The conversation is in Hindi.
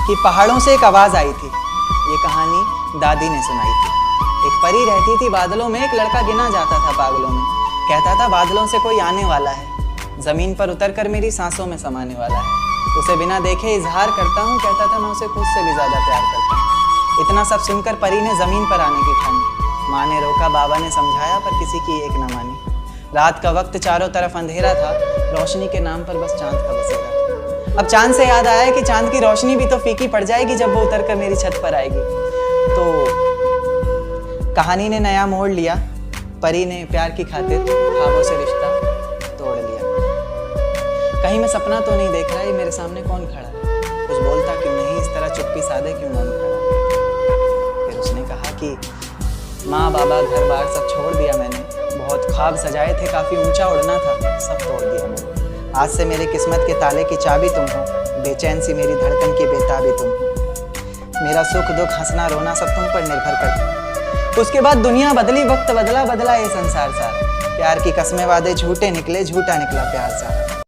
कि पहाड़ों से एक आवाज़ आई थी। ये कहानी दादी ने सुनाई थी। एक परी रहती थी बादलों में, एक लड़का गिना जाता था पागलों में। कहता था बादलों से कोई आने वाला है, ज़मीन पर उतर कर मेरी सांसों में समाने वाला है। उसे बिना देखे इजहार करता हूँ, कहता था मैं उसे खुद से भी ज़्यादा प्यार करता हूँ। इतना सब सुनकर परी ने ज़मीन पर आने की ठानी। माँ ने रोका, बाबा ने समझाया, पर किसी की एक न मानी। रात का वक्त चारों तरफ अंधेरा था, रोशनी के नाम पर बस चांद का बसेरा था। अब चांद से याद आया कि चांद की रोशनी भी तो फीकी पड़ जाएगी जब वो उतर कर मेरी छत पर आएगी। तो कहानी ने नया मोड़ लिया। परी ने प्यार की खातिर ख्वाबों से रिश्ता तोड़ लिया। कहीं मैं सपना तो नहीं देख रहा, ये मेरे सामने कौन खड़ा है? कुछ बोलता क्यों नहीं, इस तरह चुप्पी साधे क्यों मौन खड़ा? फिर उसने कहा कि माँ बाबा घर बार सब छोड़ दिया मैंने, बहुत ख्वाब सजाए थे, काफ़ी ऊंचा उड़ना था, सब तोड़ दिया मैंने। आज से मेरे किस्मत के ताले की चाबी तुम हो, बेचैन सी मेरी धड़कन की बेताबी तुम हो। मेरा सुख दुख हंसना रोना सब तुम पर निर्भर करता। उसके बाद दुनिया बदली, वक्त बदला, बदला ये संसार सारा। प्यार की कस्में वादे झूठे निकले, झूठा निकला प्यार सारा।